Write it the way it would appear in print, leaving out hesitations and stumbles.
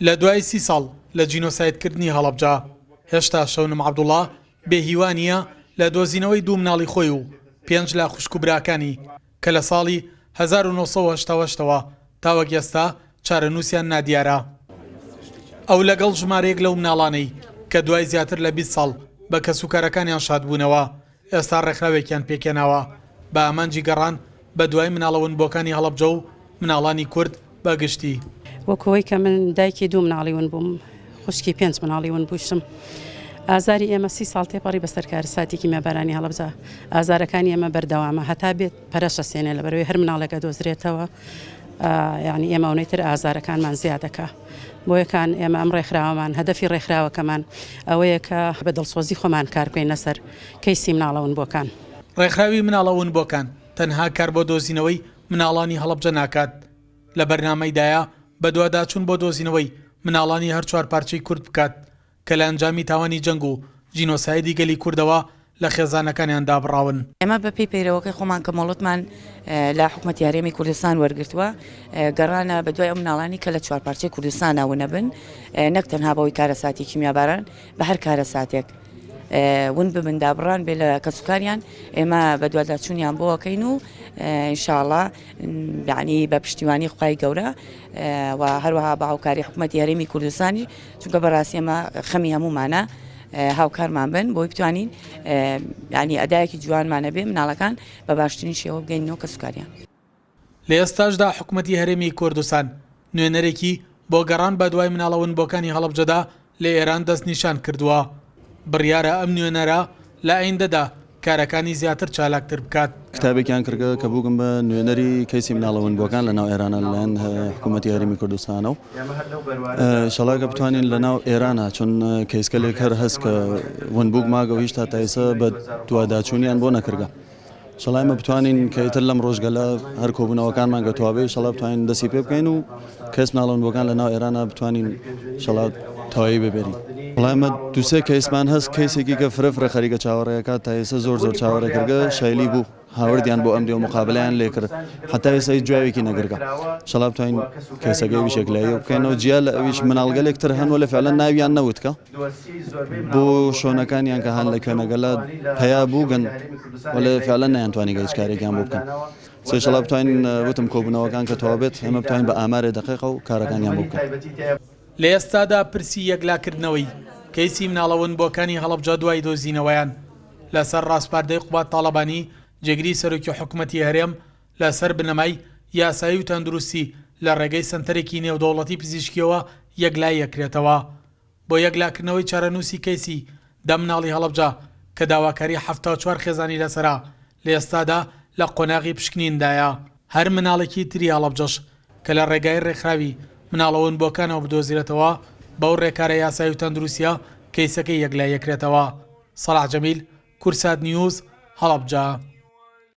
لە دوای 30 ساڵ لە جینۆسایدکردنی هەڵەبجە هێشتا شەونم عەبدوڵڵا بێهیوانیە لە دۆزینەوەی دوو مناڵی خۆی و 5 لە خوشک و براکانی کە لە ساڵی 1970ەوە تاوەک ئێستا چارەنووسیان نادیارە. ئەو لەگەڵ ژمارەیەک لەو مناڵانەی کە دوای زیاتر لە 20 ساڵ بە کەسوکارەکانیان شادبوونەوە ئێستا ڕێکخراوێکیان پێکێناوە بە ئامانجی گەڕان بە دوای مناڵەونبووەکانی هەڵەبجە و مناڵانی کورد بەگشتی. وەکەوەی کە من دایکی دوو مناڵی ون بووم، خوشکی 5 مناڵی ون بووشم. ئازاری ئێمە 30 ساڵ تێپەڕی بەسەر کارەساتێکی مێبەرانی هەڵەبجە. ئازارەکانی ئێمە بەردەوامە هەتا بێت پەرەشە سێنێ لەبەرەوەی هەر مناڵێکە دۆزرێتەوە، یعنی ئێمە ئەوەی ئازارەکانمان زیادەکە. بۆ یەکان ئێمە ئەم ڕێکخراوەمان هەدەفی ڕێکخراوەکەمان ئەوەیە کە بە دڵسۆزی خۆمان کار بکەین لەسەر کەیسی مناڵەونبووەکان. ڕێکخراوی مناڵەونبووەکان تەنها کار بۆ دۆزینەوەی مناڵانی هەڵەبجە ناکات. لە بەرنامەیدایە بە دوواداچوون بۆ دۆزینەوەی مناڵانی هەر 4 پارچەی کورد بکات کە لە ئەنجامی تاوانی جەنگ و جینۆسایدی گەلی کوردەوە لە خێزانەکانیاندا بڕاون. ئێمە بەپێی پەیرەوەکەی خۆمان کە مۆڵەتمان لە حکوومەتی هەرێمی کوردستان وەرگرتووە گەڕانە بە دوای ئەو مناڵانی کە لە 4 پارچەی کوردستان ناونە بن، نەک تەنها بەوەی کارەساتی کیمیاباران بە هەر کارەساتێک ون ببن دابڕان بێ لە کەسوکاریان ئێمە بە دوواداچوونیان بۆەکەین و ئینشاءڵڵا یعنی بە پشتیوانی خوای گەورە و هەروەها بە هاوکاری حکوومەتی هەرێمی کوردستانی، چونکە بەڕاستی ئێمە خەمی هەمومانە هاوکارمان بن بۆی بتوانین یعنی ئەدایەکی جوانمانە بێ مناڵەکان بە باشترین شێوە بگەینەوە کەسوکاریان. لە ئێستاشدا حکوومەتی هەرێمی کوردستان نوێنەرێکی بۆ گەڕان بە دوای مناڵەونبووەکانی هەڵەبجەدا لە ئێران دەست نیشان کردووە. بڕیارە ئەم نوێنەرە لە ئایندەدا کارەکانی زیاتر چالاکتر بکات. کتابێکیان کردگە کە بووگم بە نوێنەری کەیسی مناڵەونبووەکان لە ناو ئێرانە لەلایەن حکوومەتی هەرێمی کوردستانە و شەڵاکە بتوانین لە ناو ئێرانە چون کەیسکەلێک هەر هەست کە ونبووک ماگە و هیچ تا تایسە بە دوواداچوونیان بۆ نەکردگە. شەڵایمە بتوانین کە ئیتر لەم ڕۆژگەلە هەر کۆبوونەوەکانمان گەتوابێ شەڵا بتوانین دەستی پێ بکەین و کەس مناڵەونبووەکان لە ناو ئێرانە بتوانین شەڵا تەواوی ببێرین. وڵایمە دووسێ کەیسمان هەست، کەیسێکی کە فرەفرە خەریکە چاوەڕێیەکە تا ئێستا زۆر چاوەڕێکردگە شایلی بوو، هاوردیان بۆ ئەم دێ و مقابلەیان لێ کرد، حتا ئێستا هیچ جوابێکی نەگرگە. شەڵا بتوانین کەسەکەی ویشێکلایی بکەینەوە جیا لە ئەویش مناڵگەلێکتر هەنوە لە فعلەن ناویان نەوتکە بۆ شۆنەکانیان کە هەن لە کوێنەگەلە پەیا بووگن و لە فعلەن نەیانتوانی هیچ کارێکیان بۆ بکەن. شەڵا بتوانین وتم کۆبوونەوەکان کە تەواو بێت ئێمە بتوانین بە ئامارێ دەقیقە و کارەکانیان بۆ بکەن. لە ئێستادا پرسی یەکلاکردنەوەی کەیسی مناڵەونبووەکانی هەڵەبجە دوای دۆزینەوەیان لەسەر ڕاستپاردەی قوبات تاڵەبانی جێگری سەرۆکی حکوومەتی هەرێم لەسەر بنەمای یاسایی و تەندروستی لە ڕێگەی سنتەرێکی نێودەوڵەتی پزیشکیەوە یەکلای یەکرێتەوە بۆ یەکلاکردنەوەی چارەنووسی کەیسی دە مناڵی هەڵەبجە کە داواکاری 74 خێزانی لەسەرا لە ئێستادا لە قۆناغی پشکنیندایە. هەر مناڵێکی تری هەڵەبجەش کە لە ڕێگای ڕێکخراوی مناڵەونبووەکانەوە بدۆزرێتەوە بەو ڕێکارە یاسایی و تەندروستیە کەیسەکەی یەکلای یەکرێتەوە. سەلاح جەمیل، کورسات نیوز، هەڵەبجە.